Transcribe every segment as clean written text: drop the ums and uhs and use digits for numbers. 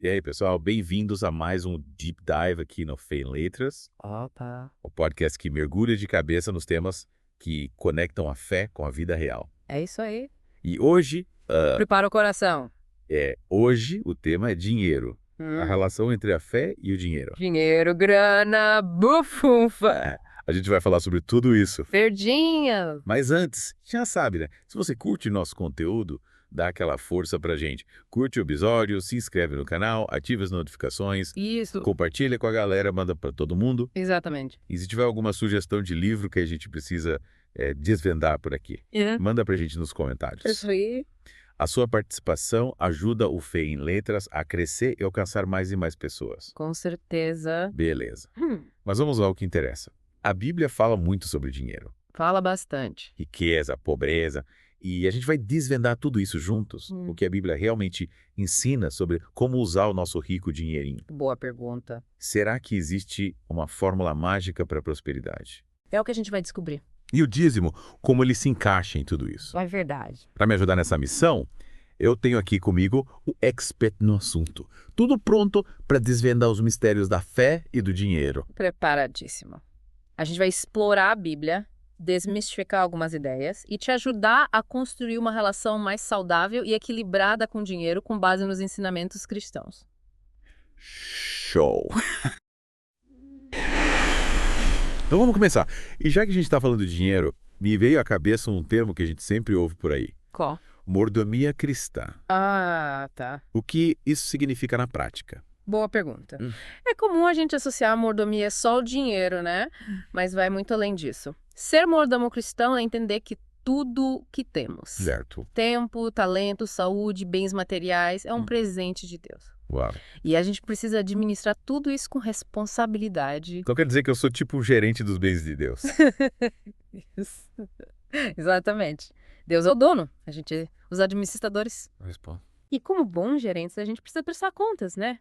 E aí, pessoal, bem-vindos a mais um Deep Dive aqui no Fé em Letras, Opa, o podcast que mergulha de cabeça nos temas que conectam a fé com a vida real. é isso aí. E hoje, Prepara o coração. hoje o tema é dinheiro, a Hum. relação entre a fé e o dinheiro. Dinheiro, grana, bufunfa, A gente vai falar sobre tudo isso. verdinha. Mas antes, já sabe, né? Se você curte nosso conteúdo, dá aquela força pra gente. Curte o episódio, se inscreve no canal, ativa as notificações, Isso. compartilha com a galera, manda pra todo mundo. Exatamente. E se tiver alguma sugestão de livro que a gente precisa desvendar por aqui, manda pra gente nos comentários. Isso aí. A sua participação ajuda o Fé em Letras a crescer e alcançar mais e mais pessoas. Com certeza. Beleza. Mas vamos lá ao que interessa. A Bíblia fala muito sobre dinheiro, Fala bastante. riqueza, pobreza, e a gente vai desvendar tudo isso juntos, o que a Bíblia realmente ensina sobre como usar o nosso rico dinheirinho. Boa pergunta. Será que existe uma fórmula mágica para a prosperidade? É o que a gente vai descobrir. E o dízimo, como ele se encaixa em tudo isso? É verdade. Para me ajudar nessa missão, eu tenho aqui comigo o expert no assunto. Tudo pronto para desvendar os mistérios da fé e do dinheiro. Preparadíssimo. A gente vai explorar a Bíblia, desmistificar algumas ideias e te ajudar a construir uma relação mais saudável e equilibrada com o dinheiro com base nos ensinamentos cristãos. Show! Então vamos começar. E já que a gente está falando de dinheiro, me veio à cabeça um termo que a gente sempre ouve por aí. Qual? Mordomia cristã. Ah, tá. O que isso significa na prática? Boa pergunta. É comum a gente associar a mordomia só ao dinheiro, né? Mas vai muito além disso. Ser mordomo cristão é entender que tudo que temos, Certo. tempo, talento, saúde, bens materiais, é um presente de Deus. Uau. E a gente precisa administrar tudo isso com responsabilidade. Então quer dizer que eu sou tipo o gerente dos bens de Deus. Exatamente. Deus é o dono, a gente, os administradores. Responde. E como bons gerentes, a gente precisa prestar contas, né?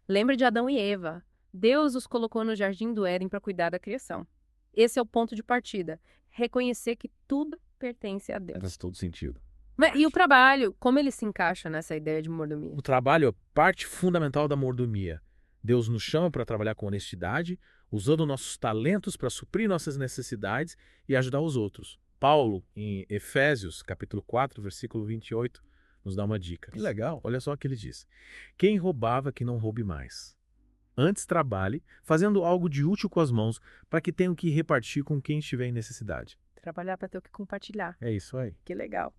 Lembre de Adão e Eva. Deus os colocou no Jardim do Éden para cuidar da criação. Esse é o ponto de partida. Reconhecer que tudo pertence a Deus. Faz todo sentido. E o trabalho, como ele se encaixa nessa ideia de mordomia? O trabalho é parte fundamental da mordomia. Deus nos chama para trabalhar com honestidade, usando nossos talentos para suprir nossas necessidades e ajudar os outros. Paulo, em Efésios, capítulo 4, versículo 28, nos dá uma dica. Que legal. Olha só o que ele diz. Quem roubava, que não roube mais. Antes trabalhe, fazendo algo de útil com as mãos, para que tenham que repartir com quem estiver em necessidade. Trabalhar para ter o que compartilhar. É isso aí. Que legal.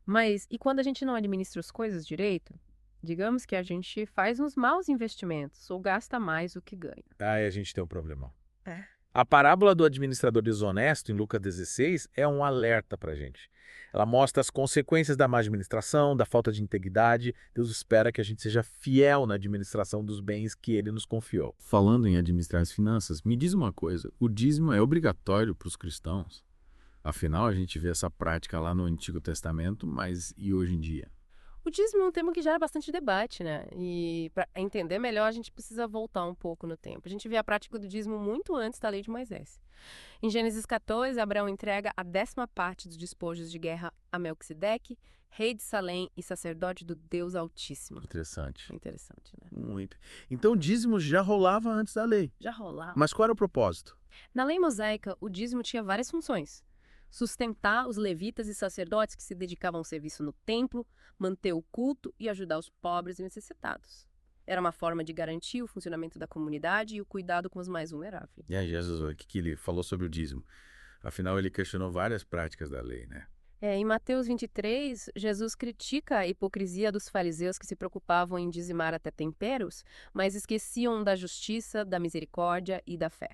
Mas e quando a gente não administra as coisas direito? Digamos que a gente faz uns maus investimentos ou gasta mais do que ganha. Aí a gente tem um problemão. É. A parábola do administrador desonesto, em Lucas 16, é um alerta para a gente. Ela mostra as consequências da má administração, da falta de integridade. Deus espera que a gente seja fiel na administração dos bens que Ele nos confiou. Falando em administrar as finanças, me diz uma coisa, o dízimo é obrigatório para os cristãos? Afinal, a gente vê essa prática lá no Antigo Testamento, mas e hoje em dia? O dízimo é um tema que gera bastante debate, né? E para entender melhor, a gente precisa voltar um pouco no tempo. A gente vê a prática do dízimo muito antes da lei de Moisés. Em Gênesis 14, Abraão entrega a 10ª parte dos despojos de guerra a Melquisedeque, rei de Salém e sacerdote do Deus Altíssimo. Interessante. Interessante, né? Muito. Então o dízimo já rolava antes da lei. Já rolava. Mas qual era o propósito? Na lei mosaica, o dízimo tinha várias funções. Sustentar os levitas e sacerdotes que se dedicavam ao serviço no templo, manter o culto e ajudar os pobres e necessitados. Era uma forma de garantir o funcionamento da comunidade e o cuidado com os mais vulneráveis. E aí, Jesus, o que ele falou sobre o dízimo? Afinal, ele questionou várias práticas da lei, né? Em Mateus 23, Jesus critica a hipocrisia dos fariseus que se preocupavam em dizimar até temperos, mas esqueciam da justiça, da misericórdia e da fé.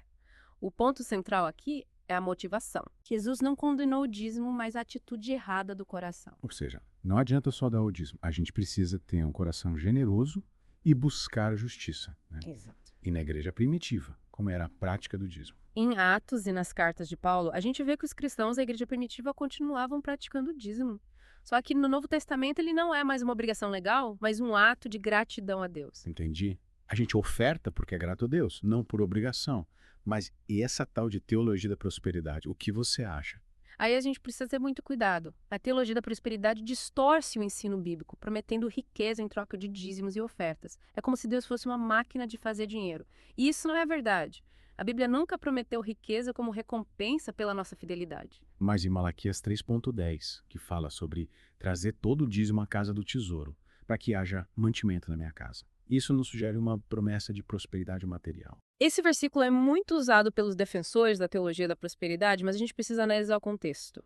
O ponto central aqui é a motivação. Jesus não condenou o dízimo, mas a atitude errada do coração. Ou seja, não adianta só dar o dízimo. A gente precisa ter um coração generoso e buscar a justiça. Né? Exato. E na igreja primitiva, como era a prática do dízimo. Em Atos e nas cartas de Paulo, a gente vê que os cristãos da igreja primitiva continuavam praticando o dízimo. Só que no Novo Testamento ele não é mais uma obrigação legal, mas um ato de gratidão a Deus. Entendi? A gente oferta porque é grato a Deus, não por obrigação. Mas e essa tal de teologia da prosperidade, o que você acha? Então, Ela é bíblica? a gente vai falar sobre isso. Mas antes, Aí a gente precisa ter muito cuidado. A teologia da prosperidade distorce o ensino bíblico, prometendo riqueza em troca de dízimos e ofertas. É como se Deus fosse uma máquina de fazer dinheiro. E isso não é verdade. A Bíblia nunca prometeu riqueza como recompensa pela nossa fidelidade. Mas em Malaquias 3,10, que fala sobre trazer todo o dízimo à casa do tesouro, para que haja mantimento na minha casa. Isso nos sugere uma promessa de prosperidade material. Esse versículo é muito usado pelos defensores da teologia da prosperidade, mas a gente precisa analisar o contexto.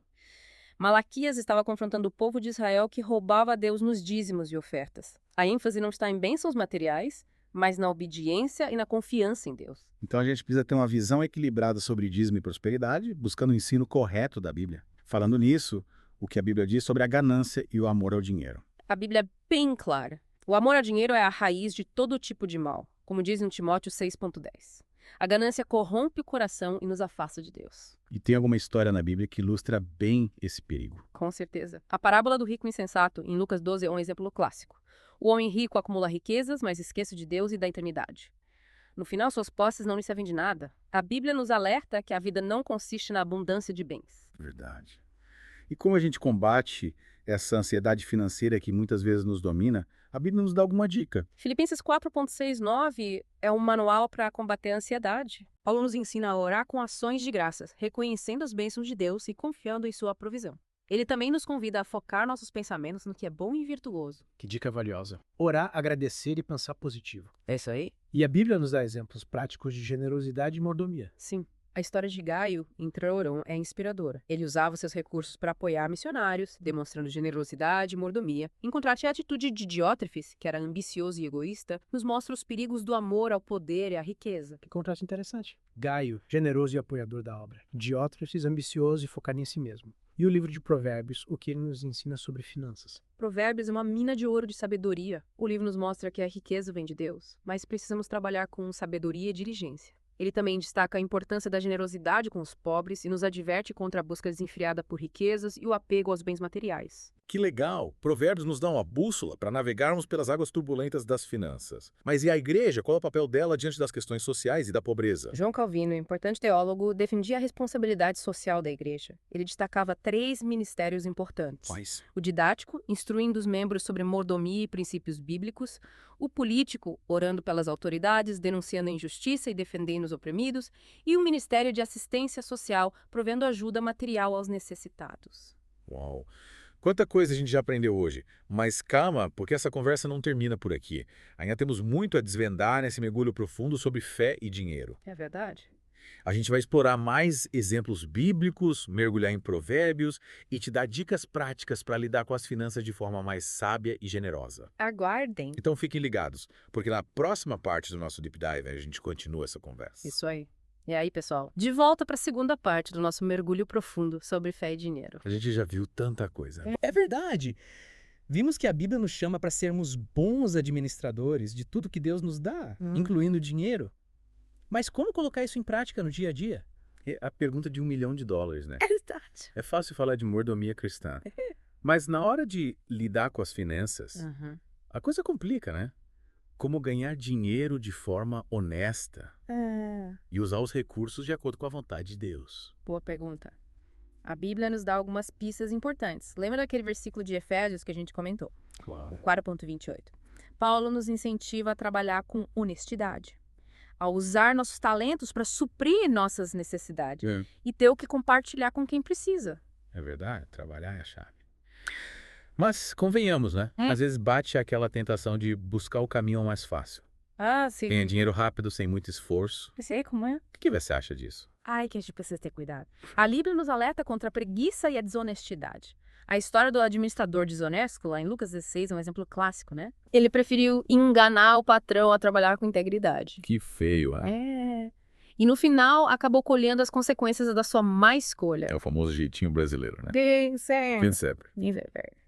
Malaquias estava confrontando o povo de Israel que roubava a Deus nos dízimos e ofertas. A ênfase não está em bênçãos materiais, mas na obediência e na confiança em Deus. Então a gente precisa ter uma visão equilibrada sobre dízimo e prosperidade, buscando o ensino correto da Bíblia. Falando nisso, o que a Bíblia diz sobre a ganância e o amor ao dinheiro. A Bíblia é bem clara. O amor ao dinheiro é a raiz de todo tipo de mal, como diz em Timóteo 6,10. A ganância corrompe o coração e nos afasta de Deus. E tem alguma história na Bíblia que ilustra bem esse perigo. Com certeza. A parábola do rico insensato, em Lucas 12, é um exemplo clássico. O homem rico acumula riquezas, mas esquece de Deus e da eternidade. No final, suas posses não lhe servem de nada. A Bíblia nos alerta que a vida não consiste na abundância de bens. Verdade. E como a gente combate essa ansiedade financeira que muitas vezes nos domina, a Bíblia nos dá alguma dica. Filipenses 4,6-9 é um manual para combater a ansiedade. Paulo nos ensina a orar com ações de graças, reconhecendo as bênçãos de Deus e confiando em sua provisão. Ele também nos convida a focar nossos pensamentos no que é bom e virtuoso. Que dica valiosa. Orar, agradecer e pensar positivo. É isso aí? E a Bíblia nos dá exemplos práticos de generosidade e mordomia. Sim. A história de Gaio, em Troron, é inspiradora. Ele usava seus recursos para apoiar missionários, demonstrando generosidade e mordomia. Em contraste, a atitude de Diótrefes, que era ambicioso e egoísta, nos mostra os perigos do amor ao poder e à riqueza. Que contraste interessante. Gaio, generoso e apoiador da obra. Diótrefes, ambicioso e focado em si mesmo. E o livro de Provérbios, o que ele nos ensina sobre finanças. Provérbios é uma mina de ouro de sabedoria. O livro nos mostra que a riqueza vem de Deus, mas precisamos trabalhar com sabedoria e diligência. Ele também destaca a importância da generosidade com os pobres e nos adverte contra a busca desenfreada por riquezas e o apego aos bens materiais. Que legal! Provérbios nos dá uma bússola para navegarmos pelas águas turbulentas das finanças. Mas e a igreja? Qual é o papel dela diante das questões sociais e da pobreza? João Calvino, importante teólogo, defendia a responsabilidade social da igreja. Ele destacava 3 ministérios importantes. Quais? O didático, instruindo os membros sobre mordomia e princípios bíblicos. O político, orando pelas autoridades, denunciando a injustiça e defendendo os oprimidos. E o ministério de assistência social, provendo ajuda material aos necessitados. Uau! Quanta coisa a gente já aprendeu hoje, mas calma, porque essa conversa não termina por aqui. Ainda temos muito a desvendar nesse mergulho profundo sobre fé e dinheiro. É verdade? A gente vai explorar mais exemplos bíblicos, mergulhar em provérbios e te dar dicas práticas para lidar com as finanças de forma mais sábia e generosa. Aguardem. Então fiquem ligados, porque na próxima parte do nosso Deep Dive a gente continua essa conversa. Isso aí. E aí, pessoal, de volta para a segunda parte do nosso mergulho profundo sobre fé e dinheiro. A gente já viu tanta coisa. É verdade. Vimos que a Bíblia nos chama para sermos bons administradores de tudo que Deus nos dá, incluindo o dinheiro. Mas como colocar isso em prática no dia a dia? É a pergunta de $1 milhão, né? É verdade. É fácil falar de mordomia cristã. Mas na hora de lidar com as finanças, a coisa complica, né? Como ganhar dinheiro de forma honesta e usar os recursos de acordo com a vontade de Deus. Boa pergunta. A Bíblia nos dá algumas pistas importantes. Lembra daquele versículo de Efésios que a gente comentou? Claro. O 4,28. Paulo nos incentiva a trabalhar com honestidade, a usar nossos talentos para suprir nossas necessidades e ter o que compartilhar com quem precisa. É verdade, trabalhar é a chave. Mas convenhamos, né? Às vezes bate aquela tentação de buscar o caminho mais fácil. Ah, sim. Ganha dinheiro rápido, sem muito esforço. Sei como é. O que você acha disso? Ai, que a gente precisa ter cuidado. A Bíblia nos alerta contra a preguiça e a desonestidade. A história do administrador desonesto, lá em Lucas 16, é um exemplo clássico, né? Ele preferiu enganar o patrão a trabalhar com integridade. Que feio, né? E no final, acabou colhendo as consequências da sua má escolha. É o famoso jeitinho brasileiro, né? Bem sempre. Bem sempre.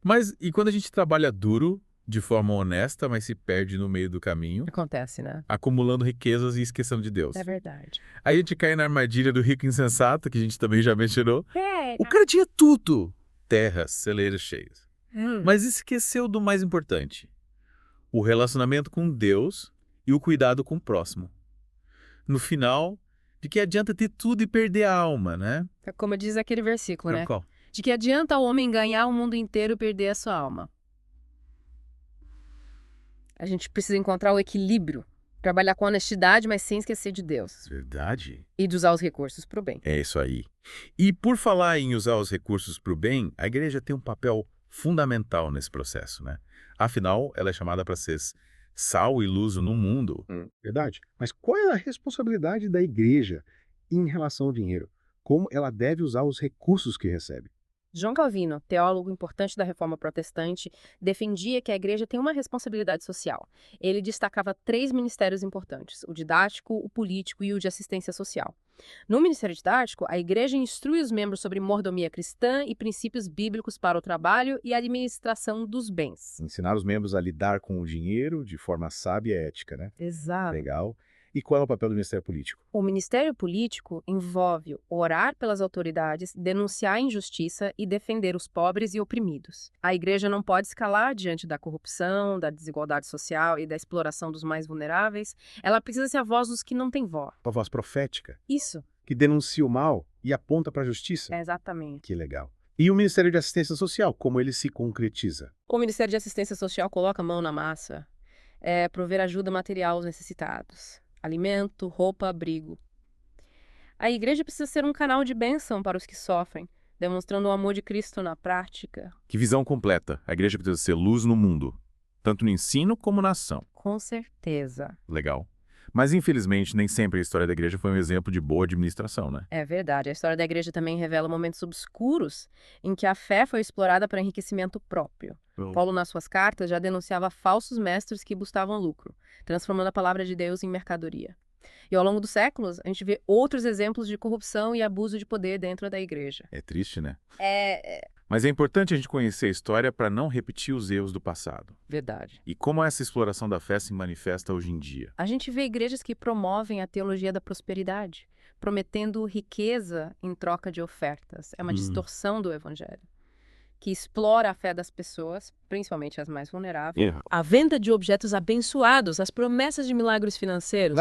Mas e quando a gente trabalha duro, de forma honesta, mas se perde no meio do caminho, Acontece, né? acumulando riquezas e esquecendo de Deus? É verdade. Aí a gente cai na armadilha do rico insensato, que a gente também já mencionou. O cara tinha tudo. Terras, celeiros cheios. Mas esqueceu do mais importante. O relacionamento com Deus e o cuidado com o próximo. No final, De que adianta ter tudo e perder a alma, né? Como diz aquele versículo, né? Qual? De que adianta o homem ganhar o mundo inteiro e perder a sua alma. A gente precisa encontrar o equilíbrio. Trabalhar com honestidade, mas sem esquecer de Deus. Verdade. E de usar os recursos para o bem. É isso aí. E por falar em usar os recursos para o bem, a igreja tem um papel fundamental nesse processo, né? Afinal, ela é chamada para ser sal e luz no mundo. Verdade. Mas qual é a responsabilidade da igreja em relação ao dinheiro? Como ela deve usar os recursos que recebe? João Calvino, teólogo importante da Reforma Protestante, defendia que a igreja tem uma responsabilidade social. Ele destacava 3 ministérios importantes: o didático, o político e o de assistência social. No ministério didático, a igreja instrui os membros sobre mordomia cristã e princípios bíblicos para o trabalho e a administração dos bens. Ensinar os membros a lidar com o dinheiro de forma sábia e ética, né? Exato. Legal. E qual é o papel do Ministério Político? O ministério político envolve orar pelas autoridades, denunciar a injustiça e defender os pobres e oprimidos. A igreja não pode se calar diante da corrupção, da desigualdade social e da exploração dos mais vulneráveis. Ela precisa ser a voz dos que não têm voz. A voz profética, Isso. que denuncia o mal e aponta para a justiça. Exatamente. Que legal. E o Ministério de Assistência Social, como ele se concretiza? O Ministério de Assistência Social coloca a mão na massa, prover ajuda material aos necessitados. Alimento, roupa, abrigo. A igreja precisa ser um canal de bênção para os que sofrem, demonstrando o amor de Cristo na prática. Que visão completa. A igreja precisa ser luz no mundo, tanto no ensino como na ação. Com certeza. Legal. Mas, infelizmente, nem sempre a história da igreja foi um exemplo de boa administração, né? É verdade. A história da igreja também revela momentos obscuros em que a fé foi explorada para enriquecimento próprio. Paulo, nas suas cartas, já denunciava falsos mestres que buscavam lucro, transformando a palavra de Deus em mercadoria. E ao longo dos séculos, a gente vê outros exemplos de corrupção e abuso de poder dentro da igreja. É triste, né? Mas é importante a gente conhecer a história para não repetir os erros do passado. Verdade. E como essa exploração da fé se manifesta hoje em dia. A gente vê igrejas que promovem a teologia da prosperidade, prometendo riqueza em troca de ofertas. É uma distorção do evangelho, que explora a fé das pessoas, principalmente as mais vulneráveis. A venda de objetos abençoados, as promessas de milagres financeiros.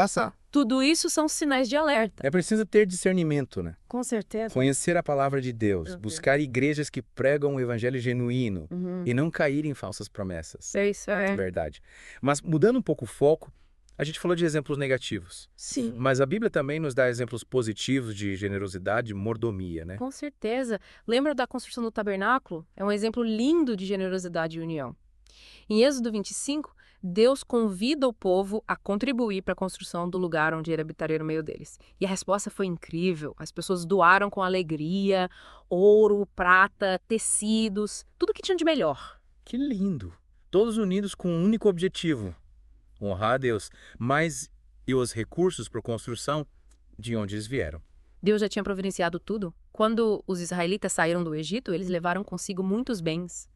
Tudo isso são sinais de alerta. É preciso ter discernimento, né? Com certeza. Conhecer a palavra de Deus, buscar igrejas que pregam o evangelho genuíno e não cair em falsas promessas. É isso, Verdade. Mas mudando um pouco o foco, a gente falou de exemplos negativos. Sim. Mas a Bíblia também nos dá exemplos positivos de generosidade e mordomia, né? Com certeza. Lembra da construção do tabernáculo? É um exemplo lindo de generosidade e união. Em Êxodo 25, Deus convida o povo a contribuir para a construção do lugar onde ele habitaria no meio deles. E a resposta foi incrível. As pessoas doaram com alegria, ouro, prata, tecidos, tudo que tinham de melhor. Que lindo! Todos unidos com um único objetivo: honrar a Deus. Mas e os recursos para a construção, de onde eles vieram? Deus já tinha providenciado tudo. Quando os israelitas saíram do Egito, eles levaram consigo muitos bens.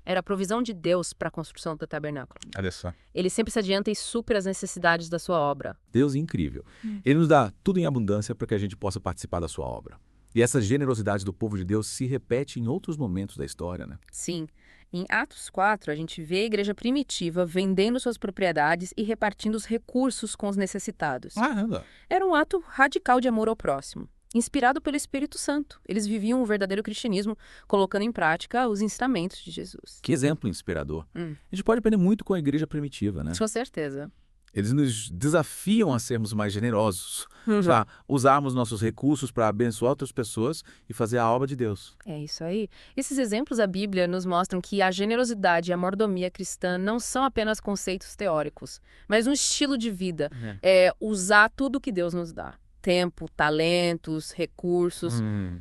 Era a provisão de Deus para a construção do tabernáculo. Olha só. Ele sempre se adianta e supre as necessidades da sua obra. Deus é incrível. Ele nos dá tudo em abundância para que a gente possa participar da sua obra. E essa generosidade do povo de Deus se repete em outros momentos da história, né? Sim. Em Atos 4, a gente vê a igreja primitiva vendendo suas propriedades e repartindo os recursos com os necessitados. Era um ato radical de amor ao próximo, inspirado pelo Espírito Santo. Eles viviam o verdadeiro cristianismo, colocando em prática os ensinamentos de Jesus. Que exemplo inspirador. A gente pode aprender muito com a igreja primitiva, né? Com certeza. Eles nos desafiam a sermos mais generosos, a usarmos nossos recursos para abençoar outras pessoas e fazer a obra de Deus. É isso aí. Esses exemplos da Bíblia nos mostram que a generosidade e a mordomia cristã não são apenas conceitos teóricos, mas um estilo de vida. É usar tudo que Deus nos dá. Tempo, talentos, recursos,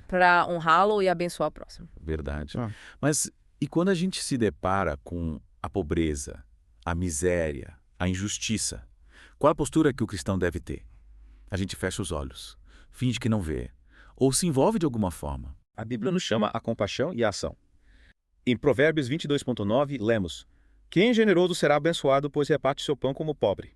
para honrá-lo e abençoar o próximo. Verdade. Mas e quando a gente se depara com a pobreza, a miséria, a injustiça, qual a postura que o cristão deve ter? A gente fecha os olhos, finge que não vê, ou se envolve de alguma forma. A Bíblia nos chama a compaixão e a ação. Em Provérbios 22,9, lemos: Quem é generoso será abençoado, pois reparte seu pão como pobre.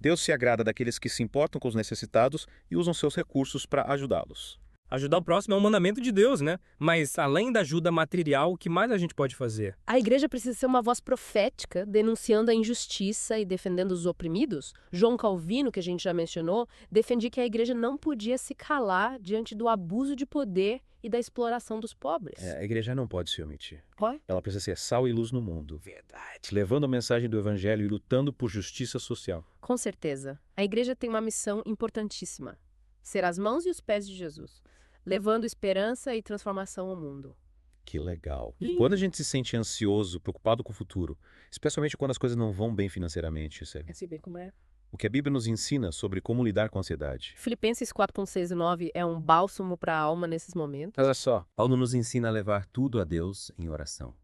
Deus se agrada daqueles que se importam com os necessitados e usam seus recursos para ajudá-los. Ajudar o próximo é um mandamento de Deus, né? Mas além da ajuda material, o que mais a gente pode fazer? A igreja precisa ser uma voz profética, denunciando a injustiça e defendendo os oprimidos. João Calvino, que a gente já mencionou, defendia que a igreja não podia se calar diante do abuso de poder e da exploração dos pobres. A igreja não pode se omitir. Ué? Ela precisa ser sal e luz no mundo. Verdade. Levando a mensagem do evangelho e lutando por justiça social. Com certeza. A igreja tem uma missão importantíssima: ser as mãos e os pés de Jesus, levando esperança e transformação ao mundo. Que legal. Quando a gente se sente ansioso, preocupado com o futuro, especialmente quando as coisas não vão bem financeiramente, É se bem como é. o que a Bíblia nos ensina sobre como lidar com a ansiedade? Filipenses 4:6 e 9 é um bálsamo para a alma nesses momentos. Olha só. Paulo nos ensina a levar tudo a Deus em oração,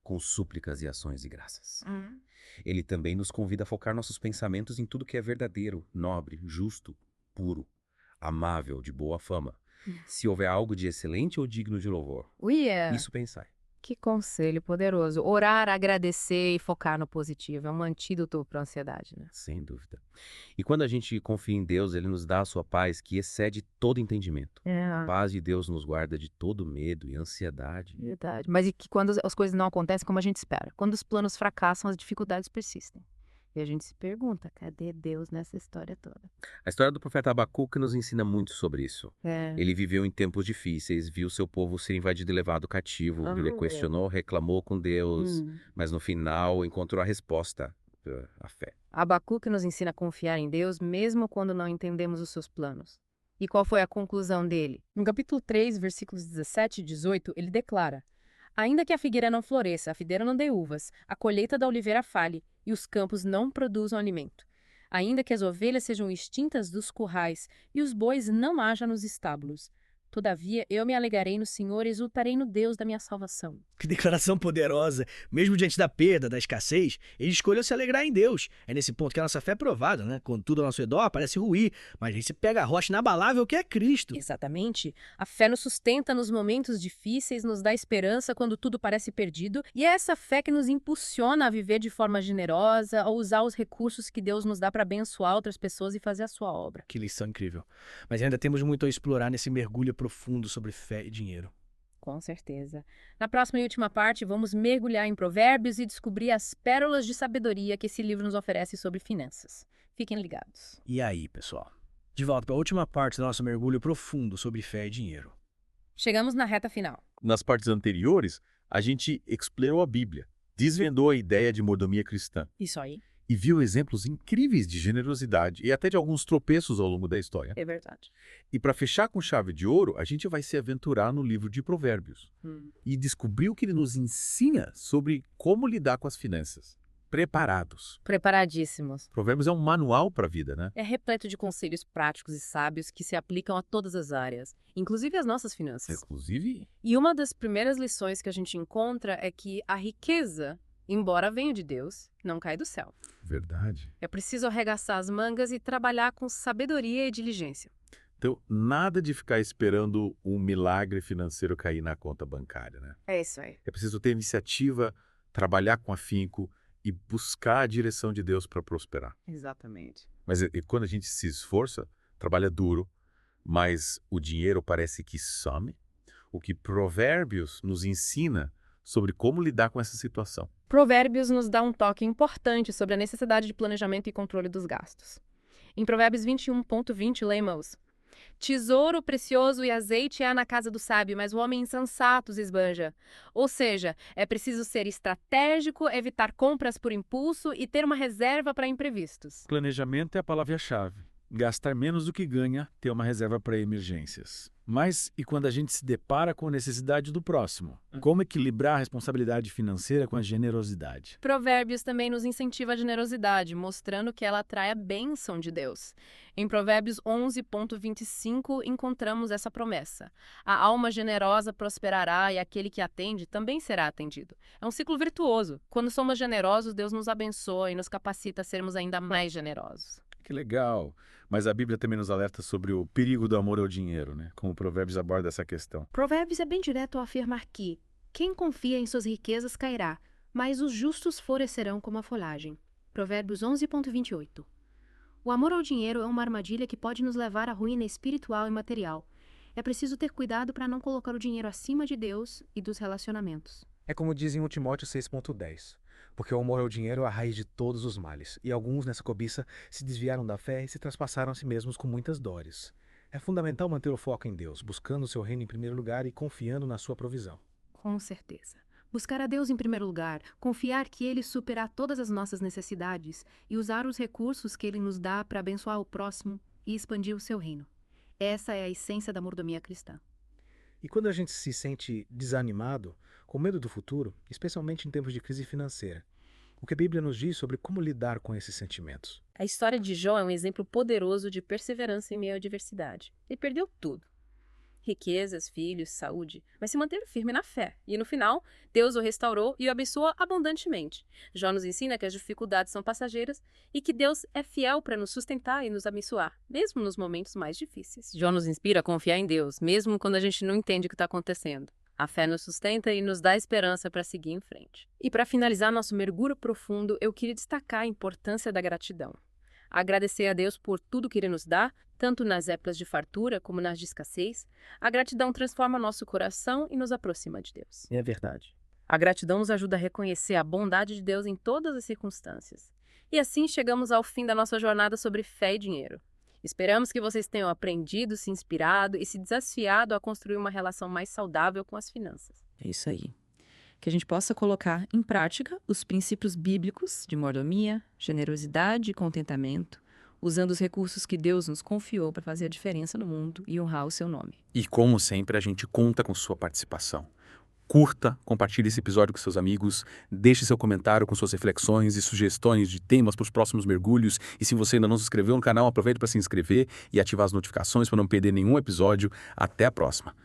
com súplicas e ações de graças. Ele também nos convida a focar nossos pensamentos em tudo que é verdadeiro, nobre, justo, puro, amável, de boa fama. Se houver algo de excelente ou digno de louvor, isso pensai. Que conselho poderoso. Orar, agradecer e focar no positivo é um antídoto para a ansiedade, né? Sem dúvida. E quando a gente confia em Deus, Ele nos dá a sua paz que excede todo entendimento. A paz de Deus nos guarda de todo medo e ansiedade. Verdade. Mas e que quando as coisas não acontecem como a gente espera? Quando os planos fracassam, as dificuldades persistem. E a gente se pergunta, cadê Deus nessa história toda? A história do profeta Abacuque nos ensina muito sobre isso. Ele viveu em tempos difíceis, viu seu povo ser invadido e levado cativo, ele questionou, reclamou com Deus, mas no final encontrou a resposta, a fé. Abacuque nos ensina a confiar em Deus mesmo quando não entendemos os seus planos. E qual foi a conclusão dele? No capítulo 3, versículos 17 e 18, ele declara: ainda que a figueira não floresça, a videira não dê uvas, a colheita da oliveira falhe e os campos não produzam alimento. Ainda que as ovelhas sejam extintas dos currais e os bois não haja nos estábulos. Todavia, eu me alegrarei no Senhor e exultarei no Deus da minha salvação. Que declaração poderosa! Mesmo diante da perda, da escassez, ele escolheu se alegrar em Deus. É nesse ponto que a nossa fé é provada, né? Quando tudo ao nosso redor parece ruir, mas a gente pega a rocha inabalável que é Cristo. Exatamente. A fé nos sustenta nos momentos difíceis, nos dá esperança quando tudo parece perdido, e é essa fé que nos impulsiona a viver de forma generosa, a usar os recursos que Deus nos dá para abençoar outras pessoas e fazer a sua obra. Que lição incrível. Mas ainda temos muito a explorar nesse mergulho profundo sobre fé e dinheiro. Com certeza. Na próxima e última parte, vamos mergulhar em Provérbios e descobrir as pérolas de sabedoria que esse livro nos oferece sobre finanças. Fiquem ligados. E aí, pessoal? De volta para a última parte do nosso mergulho profundo sobre fé e dinheiro. Chegamos na reta final. Nas partes anteriores, a gente explorou a Bíblia, desvendou a ideia de mordomia cristã Isso aí. e viu exemplos incríveis de generosidade e até de alguns tropeços ao longo da história. É verdade. E para fechar com chave de ouro, a gente vai se aventurar no livro de Provérbios e descobrir o que ele nos ensina sobre como lidar com as finanças. Preparados. Preparadíssimos. Provérbios é um manual para a vida, né? É repleto de conselhos práticos e sábios que se aplicam a todas as áreas, inclusive as nossas finanças. Inclusive, E uma das primeiras lições que a gente encontra é que a riqueza, embora venha de Deus, não cai do céu. verdade. É preciso arregaçar as mangas e trabalhar com sabedoria e diligência. Então, nada de ficar esperando um milagre financeiro cair na conta bancária, né? É isso aí. É preciso ter iniciativa, trabalhar com afinco e buscar a direção de Deus para prosperar. Exatamente. Mas e quando a gente se esforça, trabalha duro, mas o dinheiro parece que some, o que Provérbios nos ensina sobre como lidar com essa situação. Provérbios nos dá um toque importante sobre a necessidade de planejamento e controle dos gastos. Em Provérbios 21:20, lemos: tesouro precioso e azeite há na casa do sábio, mas o homem insensato os esbanja. Ou seja, é preciso ser estratégico, evitar compras por impulso e ter uma reserva para imprevistos. Planejamento é a palavra-chave. Gastar menos do que ganha, ter uma reserva para emergências. Mas e quando a gente se depara com a necessidade do próximo? Como equilibrar a responsabilidade financeira com a generosidade? Provérbios também nos incentiva a generosidade, mostrando que ela atrai a bênção de Deus. Em Provérbios 11:25 encontramos essa promessa: a alma generosa prosperará e aquele que atende também será atendido. É um ciclo virtuoso. Quando somos generosos, Deus nos abençoa e nos capacita a sermos ainda mais generosos. Que legal! Mas a Bíblia também nos alerta sobre o perigo do amor ao dinheiro, né? Como Provérbios aborda essa questão. Provérbios é bem direto ao afirmar que quem confia em suas riquezas cairá, mas os justos florescerão como a folhagem. Provérbios 11:28. O amor ao dinheiro é uma armadilha que pode nos levar à ruína espiritual e material. É preciso ter cuidado para não colocar o dinheiro acima de Deus e dos relacionamentos. É como diz em 1 Timóteo 6,10. Porque o amor ao dinheiro é a raiz de todos os males, e alguns nessa cobiça se desviaram da fé e se traspassaram a si mesmos com muitas dores. É fundamental manter o foco em Deus, buscando o seu reino em primeiro lugar e confiando na sua provisão. Com certeza. Buscar a Deus em primeiro lugar, confiar que Ele superará todas as nossas necessidades e usar os recursos que Ele nos dá para abençoar o próximo e expandir o seu reino. Essa é a essência da mordomia cristã. E quando a gente se sente desanimado, com medo do futuro, especialmente em tempos de crise financeira, o que a Bíblia nos diz sobre como lidar com esses sentimentos? A história de Jó é um exemplo poderoso de perseverança em meio à adversidade. Ele perdeu tudo. Riquezas, filhos, saúde, mas se manteve firme na fé. E no final, Deus o restaurou e o abençoou abundantemente. Jó nos ensina que as dificuldades são passageiras e que Deus é fiel para nos sustentar e nos abençoar, mesmo nos momentos mais difíceis. Jó nos inspira a confiar em Deus, mesmo quando a gente não entende o que está acontecendo. A fé nos sustenta e nos dá esperança para seguir em frente. E para finalizar nosso mergulho profundo, eu queria destacar a importância da gratidão. Agradecer a Deus por tudo que Ele nos dá, tanto nas épocas de fartura como nas de escassez. A gratidão transforma nosso coração e nos aproxima de Deus. É verdade. A gratidão nos ajuda a reconhecer a bondade de Deus em todas as circunstâncias. E assim chegamos ao fim da nossa jornada sobre fé e dinheiro. Esperamos que vocês tenham aprendido, se inspirado e se desafiado a construir uma relação mais saudável com as finanças. É isso aí. Que a gente possa colocar em prática os princípios bíblicos de mordomia, generosidade e contentamento, usando os recursos que Deus nos confiou para fazer a diferença no mundo e honrar o seu nome. E como sempre, a gente conta com sua participação. Curta, compartilhe esse episódio com seus amigos, deixe seu comentário com suas reflexões e sugestões de temas para os próximos mergulhos. E se você ainda não se inscreveu no canal, aproveite para se inscrever e ativar as notificações para não perder nenhum episódio. Até a próxima!